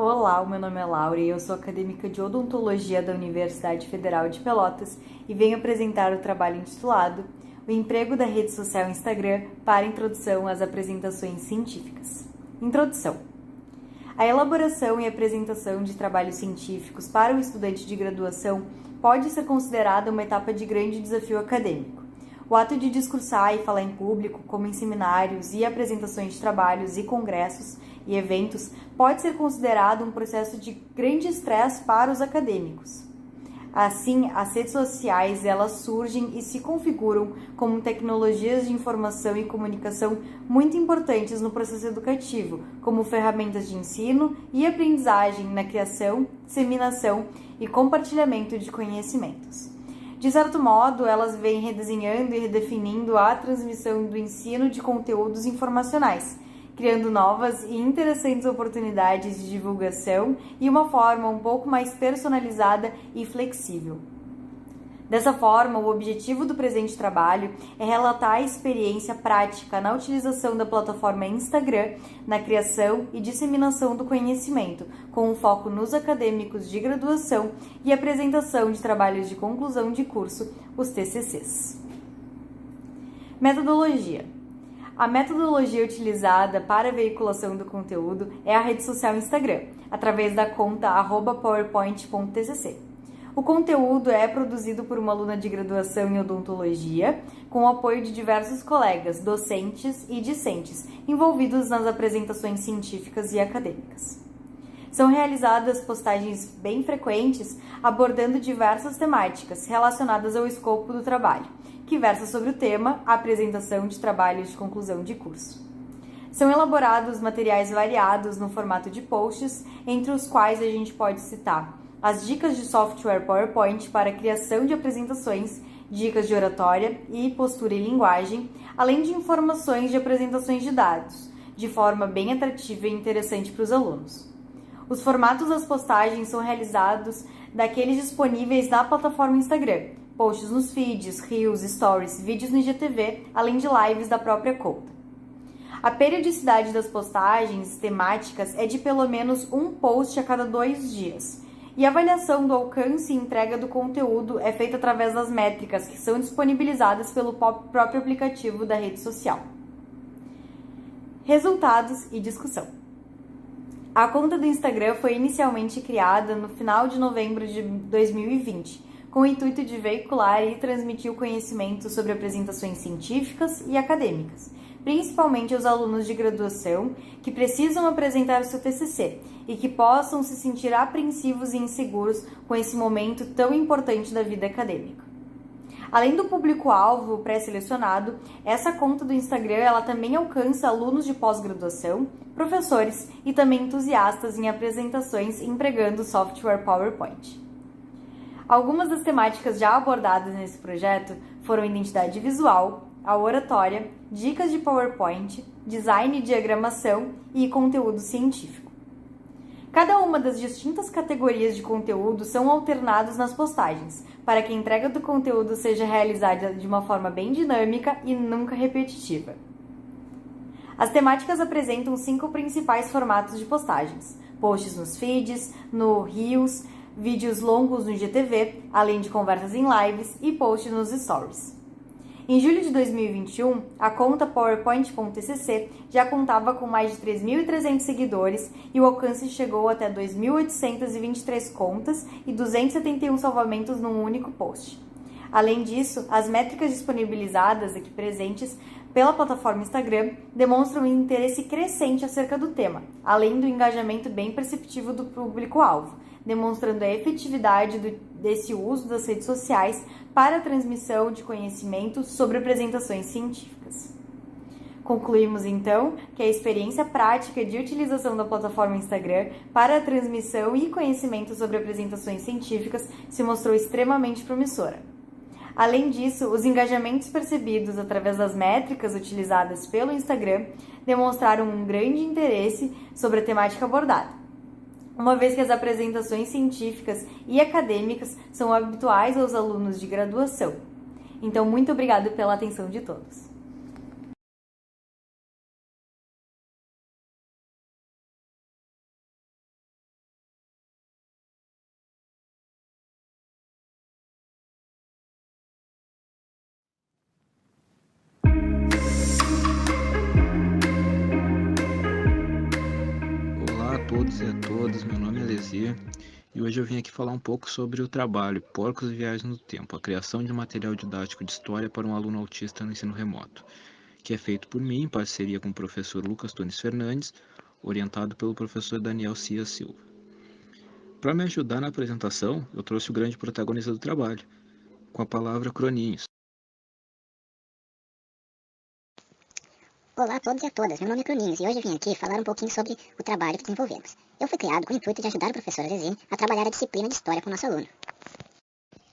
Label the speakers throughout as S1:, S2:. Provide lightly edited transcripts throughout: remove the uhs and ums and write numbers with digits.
S1: Olá, o meu nome é Laura e eu sou acadêmica de odontologia da Universidade Federal de Pelotas e venho apresentar o trabalho intitulado O emprego da rede social Instagram para introdução às apresentações científicas. Introdução. A elaboração e apresentação de trabalhos científicos para o estudante de graduação pode ser considerada uma etapa de grande desafio acadêmico. O ato de discursar e falar em público, como em seminários e apresentações de trabalhos e congressos e eventos, pode ser considerado um processo de grande estresse para os acadêmicos. Assim, as redes sociais elas surgem e se configuram como tecnologias de informação e comunicação muito importantes no processo educativo, como ferramentas de ensino e aprendizagem na criação, disseminação e compartilhamento de conhecimentos. De certo modo, elas vêm redesenhando e redefinindo a transmissão do ensino de conteúdos informacionais, criando novas e interessantes oportunidades de divulgação e uma forma um pouco mais personalizada e flexível. Dessa forma, o objetivo do presente trabalho é relatar a experiência prática na utilização da plataforma Instagram na criação e disseminação do conhecimento, com um foco nos acadêmicos de graduação e apresentação de trabalhos de conclusão de curso, os TCCs. Metodologia. A metodologia utilizada para a veiculação do conteúdo é a rede social Instagram, através da conta @powerpoint.tcc. O conteúdo é produzido por uma aluna de graduação em odontologia, com o apoio de diversos colegas, docentes e discentes, envolvidos nas apresentações científicas e acadêmicas. São realizadas postagens bem frequentes, abordando diversas temáticas relacionadas ao escopo do trabalho, que versa sobre o tema apresentação de trabalhos de conclusão de curso. São elaborados materiais variados no formato de posts, entre os quais a gente pode citar as dicas de software PowerPoint para a criação de apresentações, dicas de oratória e postura e linguagem, além de informações de apresentações de dados, de forma bem atrativa e interessante para os alunos. Os formatos das postagens são realizados daqueles disponíveis na plataforma Instagram, posts nos feeds, reels, stories, vídeos no IGTV, além de lives da própria conta. A periodicidade das postagens temáticas é de pelo menos um post a cada 2 dias, e a avaliação do alcance e entrega do conteúdo é feita através das métricas que são disponibilizadas pelo próprio aplicativo da rede social. Resultados e discussão. A conta do Instagram foi inicialmente criada no final de novembro de 2020, com o intuito de veicular e transmitir o conhecimento sobre apresentações científicas e acadêmicas, principalmente aos alunos de graduação que precisam apresentar o seu TCC e que possam se sentir apreensivos e inseguros com esse momento tão importante da vida acadêmica. Além do público-alvo pré-selecionado, essa conta do Instagram ela também alcança alunos de pós-graduação, professores e também entusiastas em apresentações empregando software PowerPoint. Algumas das temáticas já abordadas nesse projeto foram identidade visual, a oratória, dicas de PowerPoint, design e diagramação e conteúdo científico. Cada uma das distintas categorias de conteúdo são alternados nas postagens, para que a entrega do conteúdo seja realizada de uma forma bem dinâmica e nunca repetitiva. As temáticas apresentam 5 principais formatos de postagens: posts nos feeds, no Reels, vídeos longos no IGTV, além de conversas em lives e posts nos stories. Em julho de 2021, a conta PowerPoint.tcc já contava com mais de 3.300 seguidores e o alcance chegou até 2.823 contas e 271 salvamentos num único post. Além disso, as métricas disponibilizadas aqui presentes pela plataforma Instagram demonstram um interesse crescente acerca do tema, além do engajamento bem perceptível do público-alvo, demonstrando a efetividade desse uso das redes sociais para a transmissão de conhecimento sobre apresentações científicas. Concluímos, então, que a experiência prática de utilização da plataforma Instagram para a transmissão e conhecimento sobre apresentações científicas se mostrou extremamente promissora. Além disso, os engajamentos percebidos através das métricas utilizadas pelo Instagram demonstraram um grande interesse sobre a temática abordada, uma vez que as apresentações científicas e acadêmicas são habituais aos alunos de graduação. Então, muito obrigada pela atenção de todos.
S2: e a todos, meu nome é Lesia e hoje eu vim aqui falar um pouco sobre o trabalho Porcos e Viagens no Tempo, a criação de material didático de história para um aluno autista no ensino remoto, que é feito por mim em parceria com o professor Lucas Tones Fernandes, orientado pelo professor Daniel Cia Silva. Para me ajudar na apresentação, eu trouxe o grande protagonista do trabalho, com a palavra Croninhos.
S3: Olá a todos e a todas, meu nome é Croninhos e hoje eu vim aqui falar um pouquinho sobre o trabalho que desenvolvemos. Eu fui criado com o intuito de ajudar o professor Zezinho a trabalhar a disciplina de História com o nosso aluno.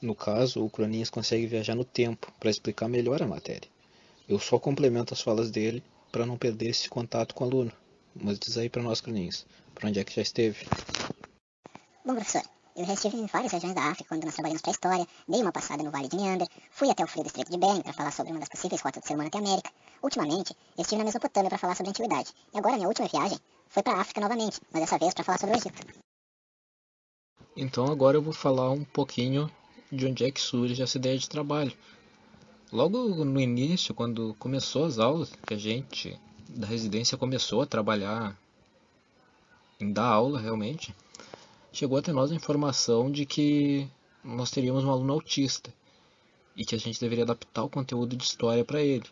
S2: No caso, o Croninhos consegue viajar no tempo para explicar melhor a matéria. Eu só complemento as falas dele para não perder esse contato com o aluno. Mas diz aí para nós, Croninhos, para onde é que já esteve?
S3: Bom, professor, eu já estive em várias regiões da África quando nós trabalhamos para a História, dei uma passada no Vale de Meander, fui até o Frio do Estreito de Bering para falar sobre uma das possíveis rotas do ser humano até a América. Ultimamente, eu estive na Mesopotâmia para falar sobre a Antiguidade. E agora minha última viagem foi para a África novamente, mas dessa vez para falar sobre o Egito.
S2: Então agora eu vou falar um pouquinho de onde é que surge essa ideia de trabalho. Logo no início, quando começou as aulas, que a gente da residência começou a trabalhar em dar aula realmente, chegou até nós a informação de que nós teríamos um aluno autista e que a gente deveria adaptar o conteúdo de história para ele.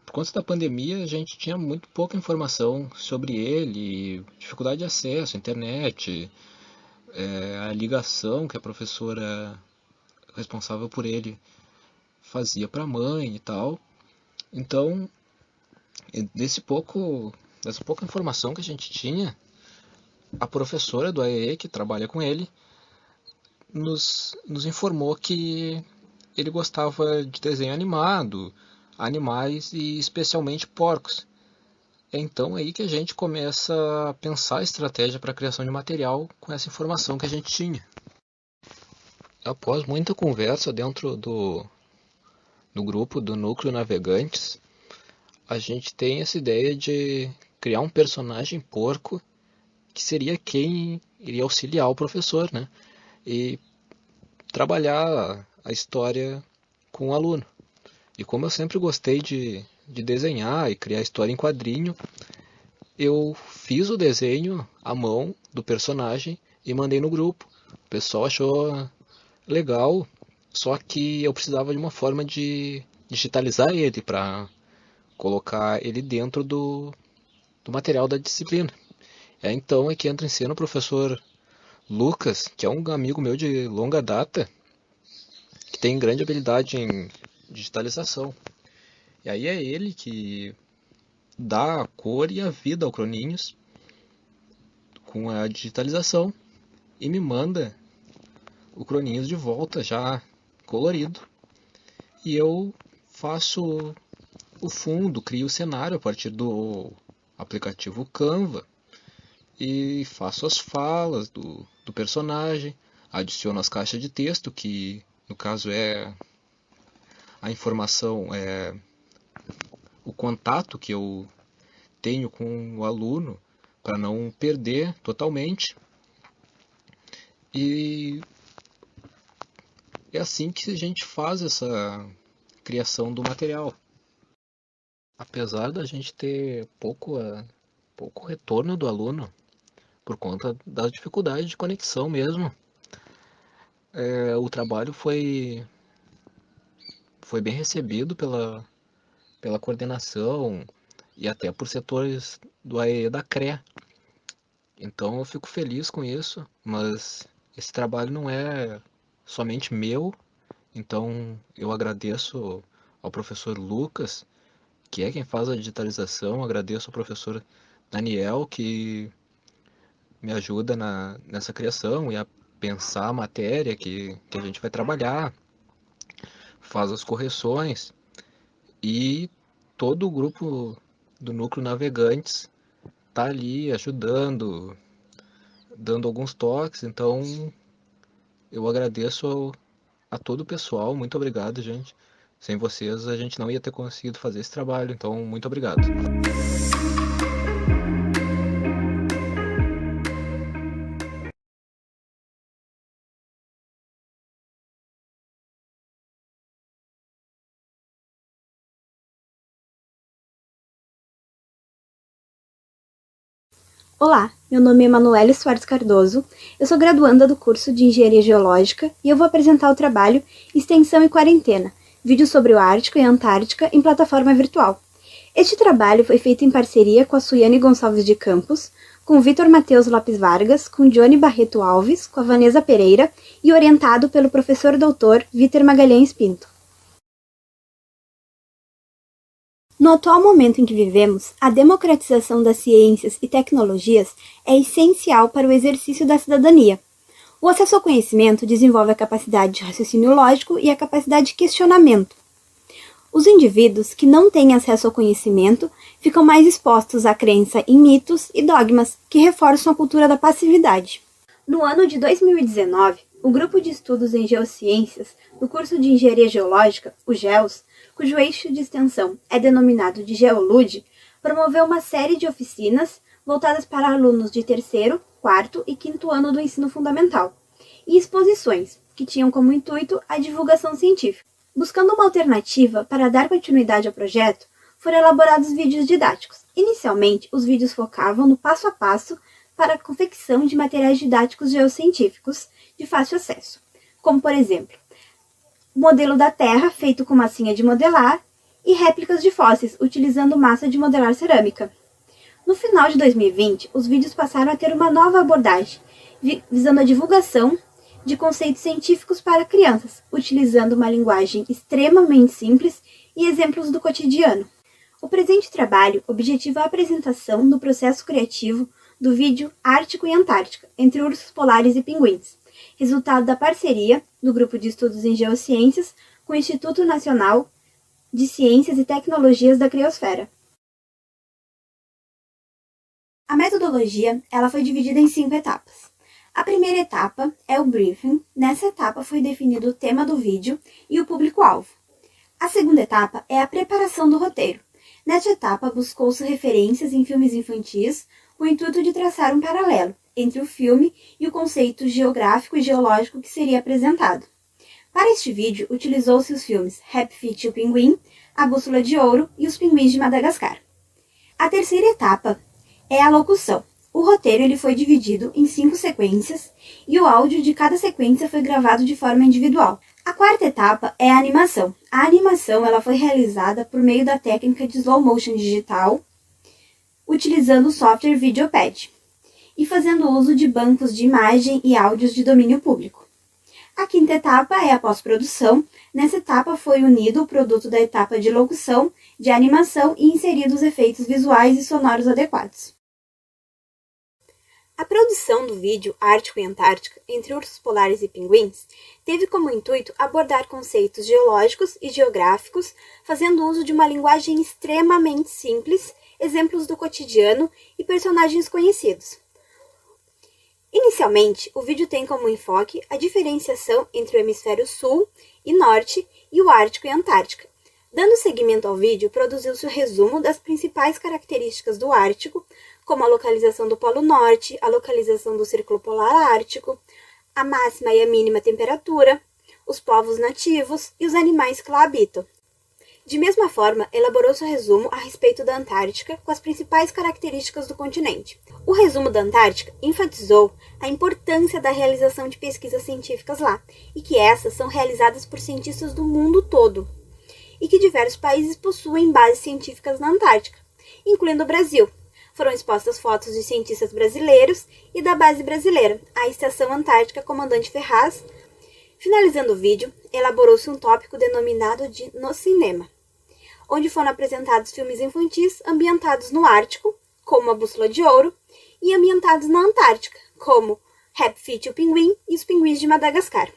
S2: Por conta da pandemia, a gente tinha muito pouca informação sobre ele, dificuldade de acesso, internet, a ligação que a professora responsável por ele fazia para a mãe e tal. Então, dessa pouca informação que a gente tinha, a professora do AEE, que trabalha com ele, nos informou que ele gostava de desenho animado, animais e especialmente porcos. É então aí que a gente começa a pensar a estratégia para a criação de material com essa informação que a gente tinha. Após muita conversa dentro do grupo do Núcleo Navegantes, a gente tem essa ideia de criar um personagem porco que seria quem iria auxiliar o professor, né? E trabalhar a história com o aluno. E como eu sempre gostei de desenhar e criar história em quadrinho, eu fiz o desenho à mão do personagem e mandei no grupo. O pessoal achou legal, só que eu precisava de uma forma de digitalizar ele para colocar ele dentro do material da disciplina. Então é que entra em cena o professor Lucas, que é um amigo meu de longa data, que tem grande habilidade em digitalização. E aí é ele que dá a cor e a vida ao Croninhos com a digitalização e me manda o Croninhos de volta já colorido. E eu faço o fundo, crio o cenário a partir do aplicativo Canva e faço as falas do personagem, adiciono as caixas de texto, que no caso é a informação, é o contato que eu tenho com o aluno para não perder totalmente. E é assim que a gente faz essa criação do material. Apesar da gente ter pouco retorno do aluno, por conta das dificuldades de conexão mesmo, o trabalho foi bem recebido pela coordenação e até por setores do AE da CRE. Então eu fico feliz com isso, mas esse trabalho não é somente meu, então eu agradeço ao professor Lucas, que é quem faz a digitalização, agradeço ao professor Daniel, que me ajuda nessa criação e a pensar a matéria que a gente vai trabalhar, faz as correções e todo o grupo do Núcleo Navegantes está ali ajudando, dando alguns toques, então eu agradeço a todo o pessoal, muito obrigado, gente. Sem vocês a gente não ia ter conseguido fazer esse trabalho, então muito obrigado.
S4: Olá, meu nome é Emanuele Soares Cardoso, eu sou graduanda do curso de Engenharia Geológica e eu vou apresentar o trabalho Extensão e Quarentena, vídeo sobre o Ártico e a Antártica em plataforma virtual. Este trabalho foi feito em parceria com a Suiane Gonçalves de Campos, com o Vitor Matheus Lopes Vargas, com Johnny Barreto Alves, com a Vanessa Pereira e orientado pelo professor doutor Vítor Magalhães Pinto. No atual momento em que vivemos, a democratização das ciências e tecnologias é essencial para o exercício da cidadania. O acesso ao conhecimento desenvolve a capacidade de raciocínio lógico e a capacidade de questionamento. Os indivíduos que não têm acesso ao conhecimento ficam mais expostos à crença em mitos e dogmas que reforçam a cultura da passividade. No ano de 2019, o Grupo de Estudos em Geociências do curso de Engenharia Geológica, o GEOS, cujo eixo de extensão é denominado de Geolude, promoveu uma série de oficinas voltadas para alunos de 3º, 4º e 5º ano do ensino fundamental, e exposições, que tinham como intuito a divulgação científica. Buscando uma alternativa para dar continuidade ao projeto, foram elaborados vídeos didáticos. Inicialmente, os vídeos focavam no passo a passo para a confecção de materiais didáticos geocientíficos de fácil acesso, como, por exemplo, o modelo da Terra feito com massinha de modelar e réplicas de fósseis utilizando massa de modelar cerâmica. No final de 2020, os vídeos passaram a ter uma nova abordagem, visando a divulgação de conceitos científicos para crianças, utilizando uma linguagem extremamente simples e exemplos do cotidiano. O presente trabalho objetiva a apresentação do processo criativo do vídeo Ártico e Antártica, entre ursos polares e pinguins, resultado da parceria do Grupo de Estudos em Geociências com o Instituto Nacional de Ciências e Tecnologias da Criosfera. A metodologia ela foi dividida em 5 etapas. A primeira etapa é o briefing. Nessa etapa foi definido o tema do vídeo e o público-alvo. A segunda etapa é a preparação do roteiro. Nesta etapa, buscou-se referências em filmes infantis com o intuito de traçar um paralelo entre o filme e o conceito geográfico e geológico que seria apresentado. Para este vídeo, utilizou-se os filmes Happy Feet e o Pinguim, A Bússola de Ouro e Os Pinguins de Madagascar. A terceira etapa é a locução. O roteiro ele foi dividido em 5 sequências e o áudio de cada sequência foi gravado de forma individual. A quarta etapa é a animação. A animação ela foi realizada por meio da técnica de slow motion digital, utilizando o software Videopad e fazendo uso de bancos de imagem e áudios de domínio público. A quinta etapa é a pós-produção. Nessa etapa foi unido o produto da etapa de locução, de animação e inseridos efeitos visuais e sonoros adequados. A produção do vídeo Ártico e Antártica, entre ursos polares e pinguins, teve como intuito abordar conceitos geológicos e geográficos, fazendo uso de uma linguagem extremamente simples, exemplos do cotidiano e personagens conhecidos. Inicialmente, o vídeo tem como enfoque a diferenciação entre o hemisfério sul e norte e o Ártico e a Antártica. Dando seguimento ao vídeo, produziu-se o resumo das principais características do Ártico, como a localização do Polo Norte, a localização do Círculo Polar Ártico, a máxima e a mínima temperatura, os povos nativos e os animais que lá habitam. De mesma forma, elaborou-se o resumo a respeito da Antártica, com as principais características do continente. O resumo da Antártica enfatizou a importância da realização de pesquisas científicas lá, e que essas são realizadas por cientistas do mundo todo, e que diversos países possuem bases científicas na Antártica, incluindo o Brasil. Foram expostas fotos de cientistas brasileiros e da base brasileira, a Estação Antártica Comandante Ferraz. Finalizando o vídeo, elaborou-se um tópico denominado de No Cinema, onde foram apresentados filmes infantis ambientados no Ártico, como A Bússola de Ouro, e ambientados na Antártica, como Happy Feet e o Pinguim e Os Pinguins de Madagascar.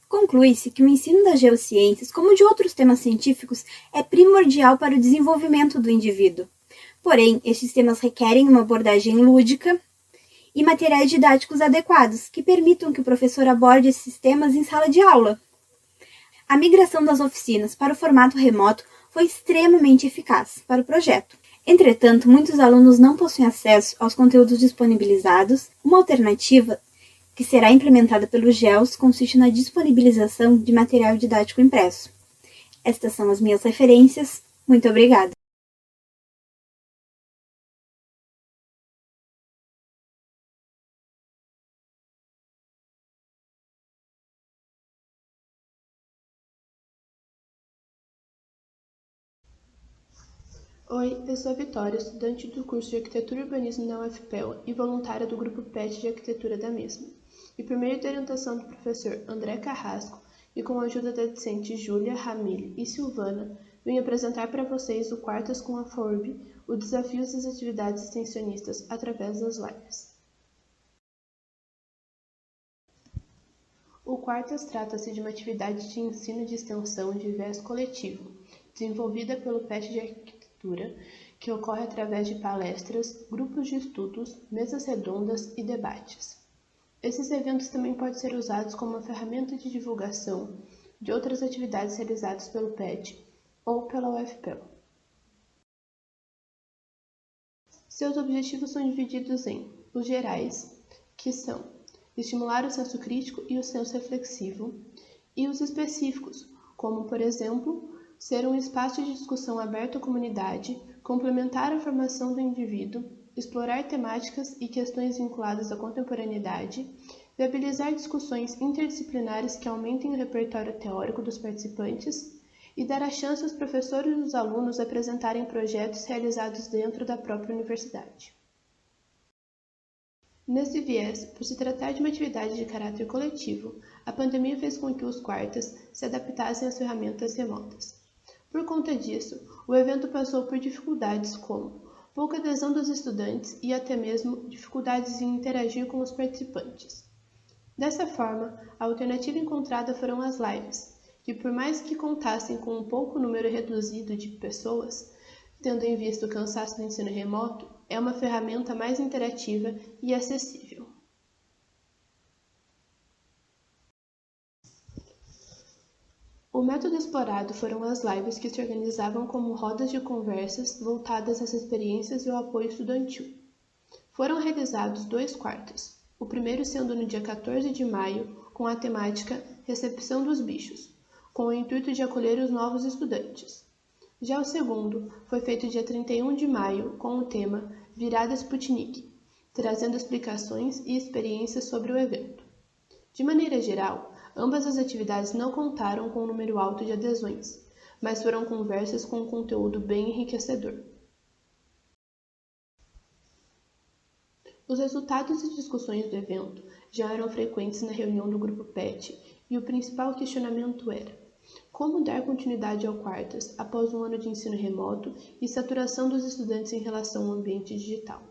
S4: Conclui-se que o ensino das geociências, como de outros temas científicos, é primordial para o desenvolvimento do indivíduo. Porém, estes temas requerem uma abordagem lúdica e materiais didáticos adequados, que permitam que o professor aborde esses temas em sala de aula. A migração das oficinas para o formato remoto foi extremamente eficaz para o projeto. Entretanto, muitos alunos não possuem acesso aos conteúdos disponibilizados. Uma alternativa que será implementada pelo GEOS consiste na disponibilização de material didático impresso. Estas são as minhas referências. Muito obrigada!
S5: Oi, eu sou a Vitória, estudante do curso de Arquitetura e Urbanismo na UFPEL e voluntária do grupo PET de Arquitetura da mesma. E por meio da orientação do professor André Carrasco e com a ajuda da discente Júlia, Ramile e Silvana, vim apresentar para vocês o Quartas com a FORB, o desafio das atividades extensionistas através das lives. O Quartas trata-se de uma atividade de ensino de extensão de viés coletivo, desenvolvida pelo PET de Arquitetura, que ocorre através de palestras, grupos de estudos, mesas redondas e debates. Esses eventos também podem ser usados como uma ferramenta de divulgação de outras atividades realizadas pelo PET ou pela UFPEL. Seus objetivos são divididos em os gerais, que são estimular o senso crítico e o senso reflexivo, e os específicos, como, por exemplo, ser um espaço de discussão aberto à comunidade, complementar a formação do indivíduo, explorar temáticas e questões vinculadas à contemporaneidade, viabilizar discussões interdisciplinares que aumentem o repertório teórico dos participantes e dar a chance aos professores e os alunos a apresentarem projetos realizados dentro da própria universidade. Nesse viés, por se tratar de uma atividade de caráter coletivo, a pandemia fez com que os quartas se adaptassem às ferramentas remotas. Por conta disso, o evento passou por dificuldades como pouca adesão dos estudantes e até mesmo dificuldades em interagir com os participantes. Dessa forma, a alternativa encontrada foram as lives, que por mais que contassem com um pouco número reduzido de pessoas, tendo em vista o cansaço do ensino remoto, é uma ferramenta mais interativa e acessível. O método explorado foram as lives que se organizavam como rodas de conversas voltadas às experiências e ao apoio estudantil. Foram realizados 2 quartos, o primeiro sendo no dia 14 de maio, com a temática Recepção dos Bichos, com o intuito de acolher os novos estudantes. Já o segundo foi feito dia 31 de maio, com o tema Virada Sputnik, trazendo explicações e experiências sobre o evento. De maneira geral, ambas as atividades não contaram com um número alto de adesões, mas foram conversas com um conteúdo bem enriquecedor. Os resultados e discussões do evento já eram frequentes na reunião do grupo PET e o principal questionamento era: como dar continuidade ao Quartas após um ano de ensino remoto e saturação dos estudantes em relação ao ambiente digital?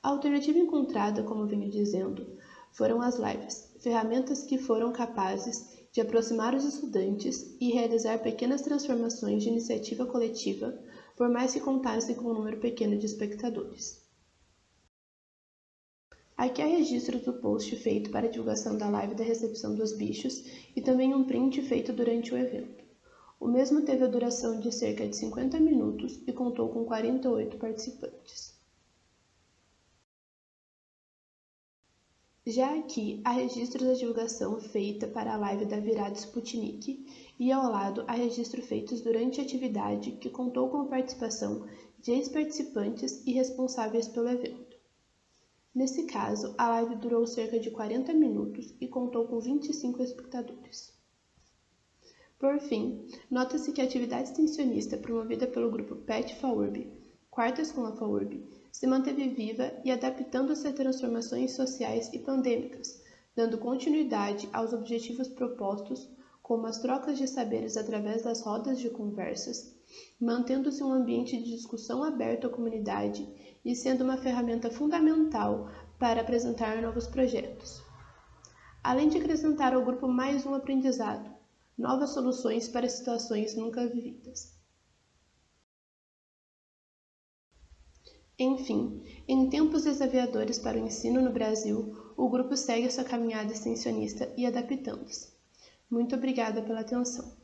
S5: A alternativa encontrada, como venho dizendo, foram as lives, ferramentas que foram capazes de aproximar os estudantes e realizar pequenas transformações de iniciativa coletiva, por mais que contassem com um número pequeno de espectadores. Aqui há registros do post feito para a divulgação da live da recepção dos bichos e também um print feito durante o evento. O mesmo teve a duração de cerca de 50 minutos e contou com 48 participantes. Já aqui há registros da divulgação feita para a live da Virada Sputnik e ao lado há registros feitos durante a atividade que contou com a participação de ex-participantes e responsáveis pelo evento. Nesse caso, a live durou cerca de 40 minutos e contou com 25 espectadores. Por fim, nota-se que a atividade extensionista promovida pelo grupo PET FAURB, Quartas com a FAURB, se manteve viva e adaptando-se a transformações sociais e pandêmicas, dando continuidade aos objetivos propostos, como as trocas de saberes através das rodas de conversas, mantendo-se um ambiente de discussão aberto à comunidade e sendo uma ferramenta fundamental para apresentar novos projetos. Além de acrescentar ao grupo mais um aprendizado, novas soluções para situações nunca vividas. Enfim, em tempos desafiadores para o ensino no Brasil, o grupo segue sua caminhada extensionista e adaptando-se. Muito obrigada pela atenção.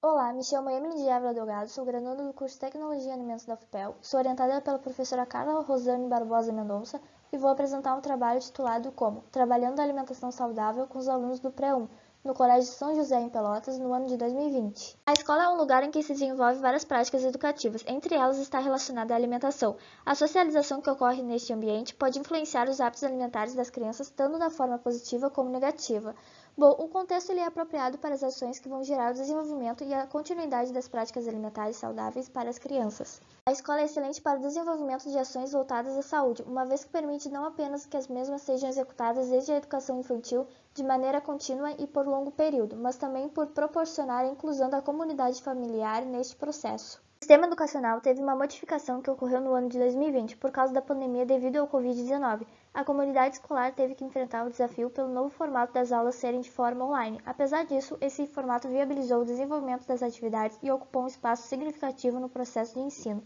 S6: Olá, me chamo Emily de Ávila Delgado, sou graduanda do curso Tecnologia e Alimentos da UFPEL, sou orientada pela professora Carla Rosane Barbosa Mendonça e vou apresentar um trabalho titulado como Trabalhando a Alimentação Saudável com os alunos do Pré-1, no Colégio São José, em Pelotas, no ano de 2020. A escola é um lugar em que se desenvolve várias práticas educativas, entre elas está relacionada à alimentação. A socialização que ocorre neste ambiente pode influenciar os hábitos alimentares das crianças, tanto da forma positiva como negativa. Bom, o contexto ele é apropriado para as ações que vão gerar o desenvolvimento e a continuidade das práticas alimentares saudáveis para as crianças. A escola é excelente para o desenvolvimento de ações voltadas à saúde, uma vez que permite não apenas que as mesmas sejam executadas desde a educação infantil de maneira contínua e por longo período, mas também por proporcionar a inclusão da comunidade familiar neste processo. O sistema educacional teve uma modificação que ocorreu no ano de 2020 por causa da pandemia devido ao Covid-19. A comunidade escolar teve que enfrentar o desafio pelo novo formato das aulas serem de forma online. Apesar disso, esse formato viabilizou o desenvolvimento das atividades e ocupou um espaço significativo no processo de ensino.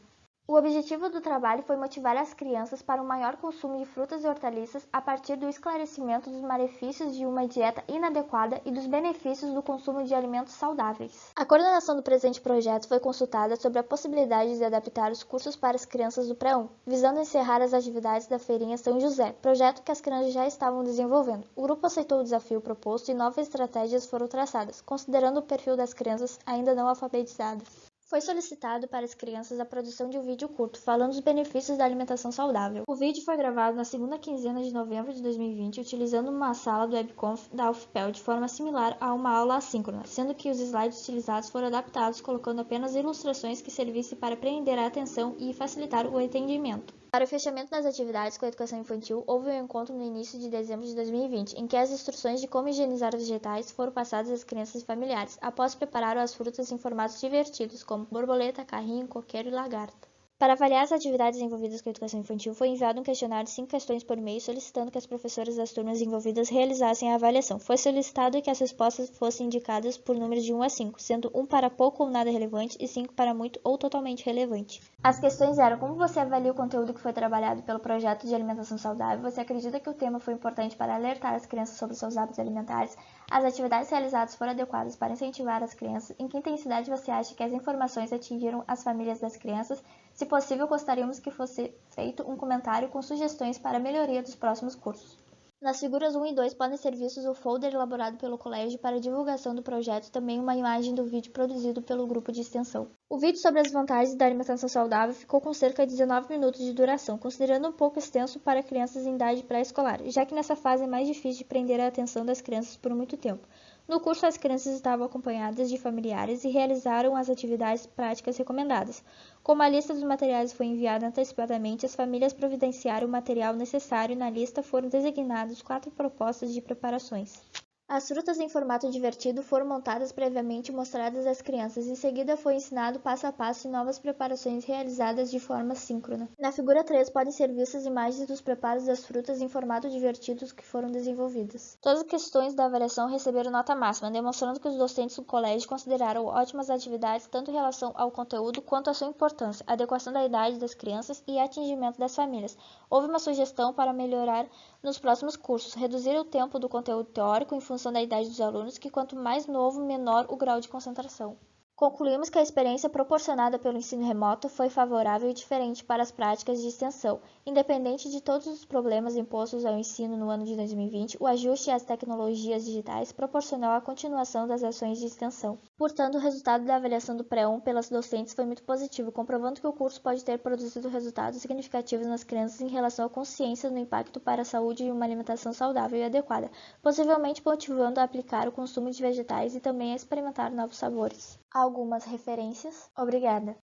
S6: O objetivo do trabalho foi motivar as crianças para um maior consumo de frutas e hortaliças a partir do esclarecimento dos malefícios de uma dieta inadequada e dos benefícios do consumo de alimentos saudáveis. A coordenação do presente projeto foi consultada sobre a possibilidade de adaptar os cursos para as crianças do Pré-1, visando encerrar as atividades da Feirinha São José, projeto que as crianças já estavam desenvolvendo. O grupo aceitou o desafio proposto e novas estratégias foram traçadas, considerando o perfil das crianças ainda não alfabetizadas. Foi solicitado para as crianças a produção de um vídeo curto, falando dos benefícios da alimentação saudável. O vídeo foi gravado na segunda quinzena de novembro de 2020, utilizando uma sala do webconf da UFPEL de forma similar a uma aula assíncrona, sendo que os slides utilizados foram adaptados, colocando apenas ilustrações que servissem para prender a atenção e facilitar o entendimento. Para o fechamento das atividades com a educação infantil, houve um encontro no início de dezembro de 2020, em que as instruções de como higienizar os vegetais foram passadas às crianças e familiares, após preparar as frutas em formatos divertidos, como borboleta, carrinho, coqueiro e lagarta. Para avaliar as atividades envolvidas com a educação infantil, foi enviado um questionário de 5 questões por e-mail, solicitando que as professoras das turmas envolvidas realizassem a avaliação. Foi solicitado que as respostas fossem indicadas por números de 1 a 5, sendo 1 para pouco ou nada relevante e 5 para muito ou totalmente relevante. As questões eram: como você avalia o conteúdo que foi trabalhado pelo projeto de alimentação saudável? Você acredita que o tema foi importante para alertar as crianças sobre seus hábitos alimentares? As atividades realizadas foram adequadas para incentivar as crianças? Em que intensidade você acha que as informações atingiram as famílias das crianças? Se possível, gostaríamos que fosse feito um comentário com sugestões para a melhoria dos próximos cursos. Nas figuras 1 e 2 podem ser vistos o folder elaborado pelo colégio para a divulgação do projeto e também uma imagem do vídeo produzido pelo grupo de extensão. O vídeo sobre as vantagens da alimentação saudável ficou com cerca de 19 minutos de duração, considerando um pouco extenso para crianças em idade pré-escolar, já que nessa fase é mais difícil de prender a atenção das crianças por muito tempo. No curso, as crianças estavam acompanhadas de familiares e realizaram as atividades práticas recomendadas. Como a lista dos materiais foi enviada antecipadamente, as famílias providenciaram o material necessário e na lista foram designadas 4 propostas de preparações. As frutas em formato divertido foram montadas previamente e mostradas às crianças. Em seguida, foi ensinado passo a passo e novas preparações realizadas de forma síncrona. Na figura 3, podem ser vistas imagens dos preparos das frutas em formato divertido que foram desenvolvidas. Todas as questões da avaliação receberam nota máxima, demonstrando que os docentes do colégio consideraram ótimas atividades tanto em relação ao conteúdo quanto à sua importância, adequação da idade das crianças e atingimento das famílias. Houve uma sugestão para melhorar nos próximos cursos, reduzir o tempo do conteúdo teórico em função da idade dos alunos, que quanto mais novo, menor o grau de concentração. Concluímos que a experiência proporcionada pelo ensino remoto foi favorável e diferente para as práticas de extensão. Independente de todos os problemas impostos ao ensino no ano de 2020, o ajuste às tecnologias digitais proporcionou a continuação das ações de extensão. Portanto, o resultado da avaliação do Pré-1 pelas docentes foi muito positivo, comprovando que o curso pode ter produzido resultados significativos nas crianças em relação à consciência do impacto para a saúde de uma alimentação saudável e adequada, possivelmente motivando a aplicar o consumo de vegetais e também a experimentar novos sabores. Algumas referências. Obrigada.